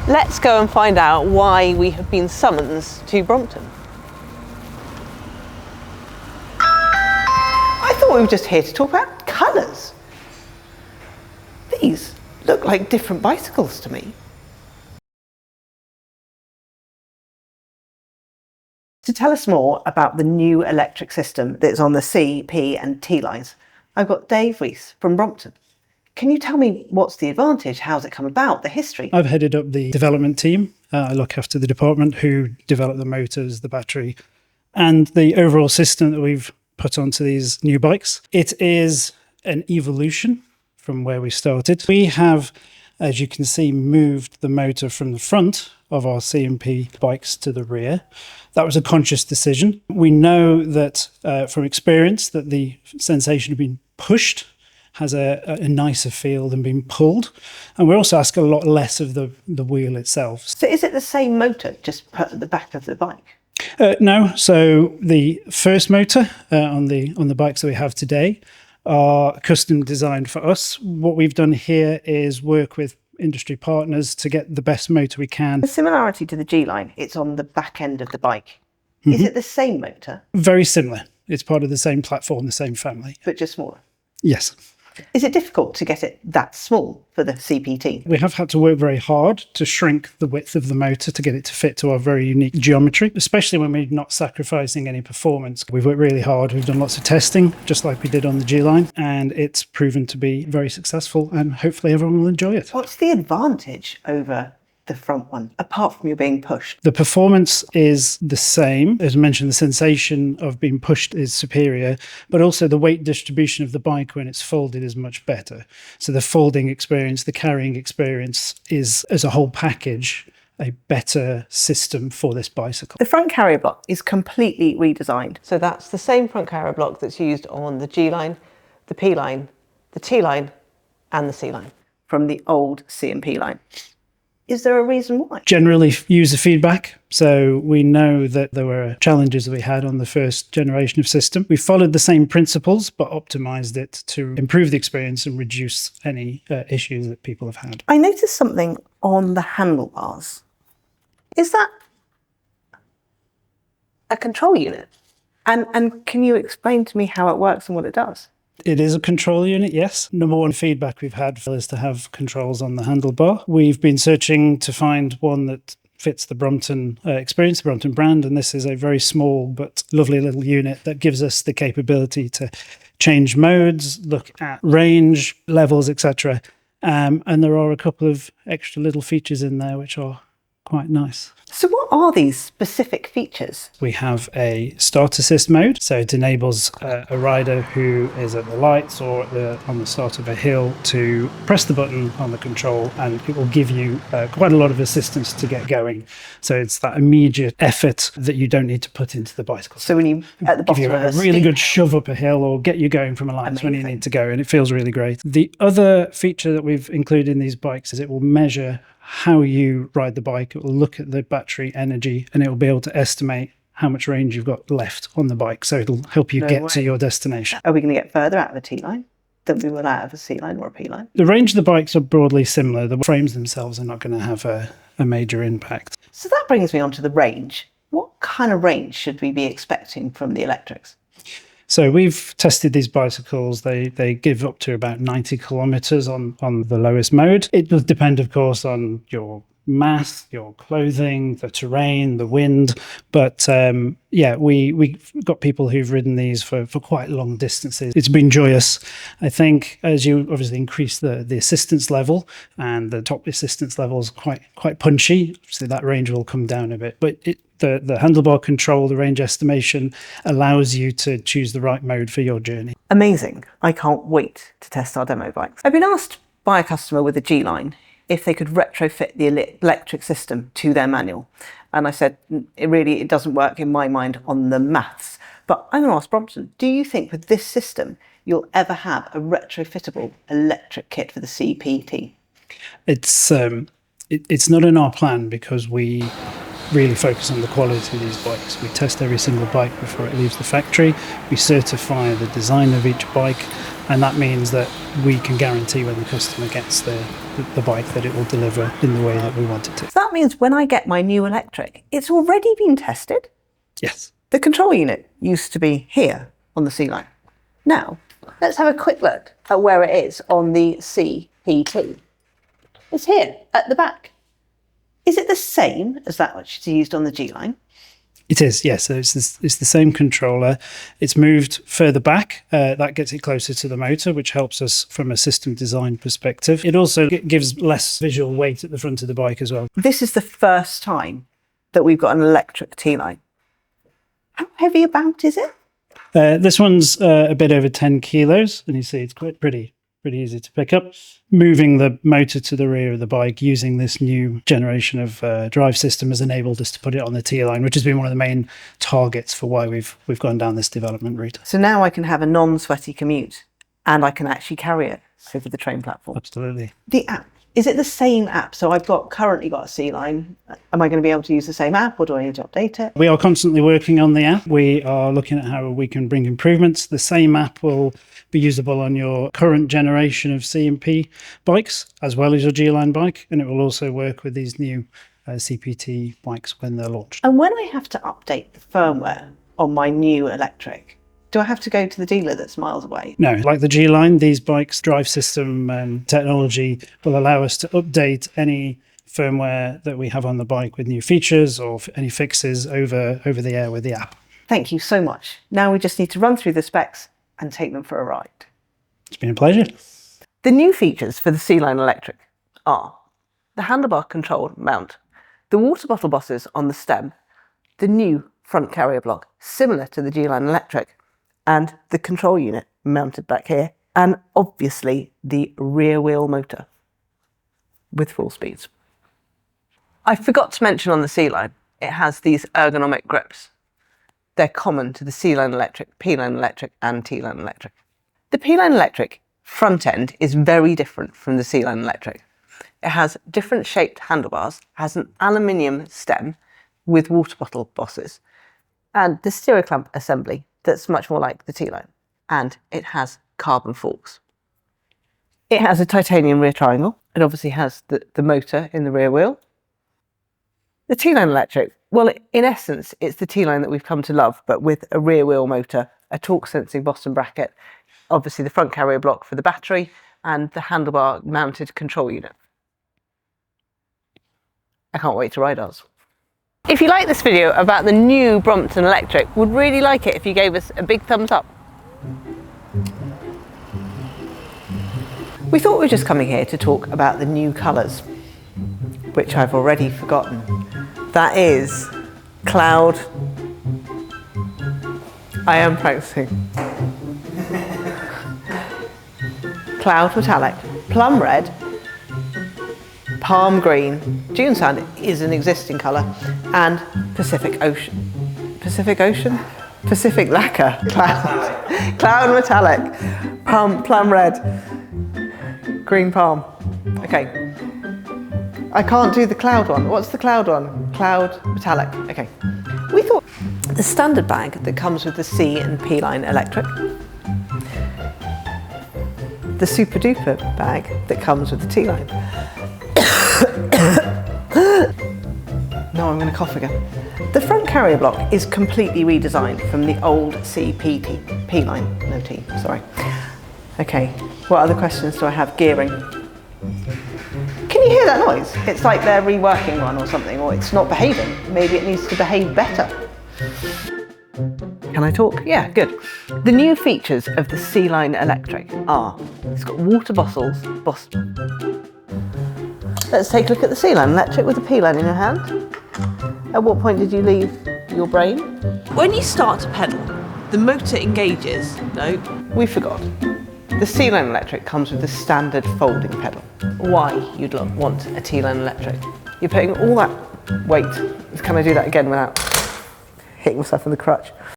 Let's go and find out why we have been summoned to Brompton. I thought we were just here to talk about colours. These look like different bicycles to me. To tell us more about the new electric system that's on the C, P and T lines, I've got Dave Rhys from Brompton. Can you tell me what's the advantage, how's it come about, the history? I've headed up the development team. I look after the department who develop the motors, the battery, and the overall system that we've put onto these new bikes. It is an evolution from where we started. We have, as you can see, moved the motor from the front of our C&P bikes to the rear. That was a conscious decision. We know that from experience that the sensation of being pushed has a nicer feel than being pulled. And we also ask a lot less of the wheel itself. So is it the same motor just put at the back of the bike? No. So the first motor on the bikes that we have today are custom designed for us. What we've done here is work with industry partners to get the best motor we can. The similarity to the G-Line, it's on the back end of the bike. Mm-hmm. Is it the same motor? Very similar. It's part of the same platform, the same family. But just smaller? Yes. Is it difficult to get it that small for the CPT? We have had to work very hard to shrink the width of the motor to get it to fit to our very unique geometry, especially when we're not sacrificing any performance. We've worked really hard. We've done lots of testing, just like we did on the G-Line, and it's proven to be very successful, and hopefully everyone will enjoy it. What's the advantage over the front one, apart from you being pushed? The performance is the same. As mentioned, the sensation of being pushed is superior, but also the weight distribution of the bike when it's folded is much better. So the folding experience, the carrying experience is, as a whole package, a better system for this bicycle. The front carrier block is completely redesigned. So that's the same front carrier block that's used on the G-Line, the P-Line, the T-Line and the C-Line. From the old C&P line. Is there a reason why? Generally user feedback. So we know that there were challenges that we had on the first generation of system. We followed the same principles, but optimized it to improve the experience and reduce any issues that people have had. I noticed something on the handlebars. Is that a control unit? And can you explain to me how it works and what it does? It is a control unit, yes. Number one feedback we've had is to have controls on the handlebar. We've been searching to find one that fits the Brompton experience, the Brompton brand, and this is a very small but lovely little unit that gives us the capability to change modes, look at range, levels, etc. And there are a couple of extra little features in there which are quite nice. So what are these specific features? We have a start assist mode, so it enables a rider who is at the lights or on the start of a hill to press the button on the control, and it will give you quite a lot of assistance to get going. So it's that immediate effort that you don't need to put into the bicycle. So when you at the bottom give you a really good shove up a hill or get you going from a lights when you need to go, and it feels really great. The other feature that we've included in these bikes is it will measure how you ride the bike. It will look at the battery energy and it will be able to estimate how much range you've got left on the bike. So it'll help you get to your destination. Are we going to get further out of a T-line than we will out of a C-line or a P-line? The range of the bikes are broadly similar. The frames themselves are not going to have a major impact. So that brings me on to the range. What kind of range should we be expecting from the electrics? So we've tested these bicycles. They give up to about 90 kilometers on the lowest mode. It does depend, of course, on your mass, your clothing, the terrain, the wind. But yeah, we've got people who've ridden these for quite long distances. It's been joyous. I think as you obviously increase the assistance level, and the top assistance level is quite punchy, so that range will come down a bit. But the handlebar control, the range estimation allows you to choose the right mode for your journey. Amazing. I can't wait to test our demo bikes. I've been asked by a customer with a G-Line if they could retrofit the electric system to their manual. And I said, it doesn't work in my mind on the maths. But I'm going to ask Brompton, do you think with this system, you'll ever have a retrofittable electric kit for the CPT? It's not in our plan because we really focus on the quality of these bikes. We test every single bike before it leaves the factory. We certify the design of each bike, and that means that we can guarantee when the customer gets the bike that it will deliver in the way that we want it to. So that means when I get my new electric, it's already been tested? Yes. The control unit used to be here on the C-line. Now, let's have a quick look at where it is on the CPT. It's here at the back. Is it the same as that which is used on the G-line? It is, yes. So it's the same controller. It's moved further back. That gets it closer to the motor, which helps us from a system design perspective. It also gives less visual weight at the front of the bike as well. This is the first time that we've got an electric T-line. How heavy about is it? This one's a bit over 10 kilos, and you see it's quite pretty easy to pick up. Moving the motor to the rear of the bike using this new generation of drive system has enabled us to put it on the T-line, which has been one of the main targets for why we've gone down this development route. So now I can have a non-sweaty commute and I can actually carry it over the train platform. Absolutely. The app, is it the same app? So I've currently got a C-line. Am I going to be able to use the same app, or do I need to update it? We are constantly working on the app. We are looking at how we can bring improvements. The same app will be usable on your current generation of C&P bikes as well as your G-line bike, and it will also work with these new CPT bikes when they're launched. And when I have to update the firmware on my new electric, do I have to go to the dealer that's miles away? No, like the G-line, these bikes' drive system and technology will allow us to update any firmware that we have on the bike with new features or any fixes over the air with the app. Thank you so much. Now we just need to run through the specs and take them for a ride. It's been a pleasure. The new features for the C-Line Electric are the handlebar control mount, the water bottle bosses on the stem, the new front carrier block similar to the G-Line Electric, and the control unit mounted back here, and obviously the rear wheel motor with full speeds. I forgot to mention on the C-Line, it has these ergonomic grips. They're common to the C-Line Electric, P-Line Electric and T-Line Electric. The P-Line Electric front end is very different from the C-Line Electric. It has different shaped handlebars, has an aluminium stem with water bottle bosses, and the stereo clamp assembly that's much more like the T-Line, and it has carbon forks. It has a titanium rear triangle. It obviously has the motor in the rear wheel. The T-Line Electric, well, in essence, it's the T-Line that we've come to love, but with a rear wheel motor, a torque sensing bottom bracket, obviously the front carrier block for the battery, and the handlebar mounted control unit. I can't wait to ride ours. If you like this video about the new Brompton Electric, would really like it if you gave us a big thumbs up. We thought we were just coming here to talk about the new colours, which I've already forgotten. That is Cloud. I am practicing. Cloud Metallic, Plum Red, Palm Green, Dune Sand is an existing colour, and Pacific Ocean. Pacific Ocean? Pacific Lacquer. Cloud Metallic, Plum Red, Green Palm. Okay. I can't do the cloud one. What's the cloud one? Cloud Metallic. Okay. We thought the standard bag that comes with the C and P line electric, the super duper bag that comes with the T line. No, I'm going to cough again. The front carrier block is completely redesigned from the old CPT P line. No T, sorry. Okay, what other questions do I have? Gearing. Can you hear that noise? It's like they're reworking one or something, or it's not behaving. Maybe it needs to behave better. Can I talk? Yeah, good. The new features of the C-Line Electric are, it's got water bottles. Let's take a look at the C-Line Electric with the P-Line in your hand. At what point did you leave your brain? When you start to pedal, the motor engages. No, we forgot. The C-Line Electric comes with a standard folding pedal. Why you'd want a T-Line Electric? You're putting all that weight. Can I do that again without hitting myself in the crutch?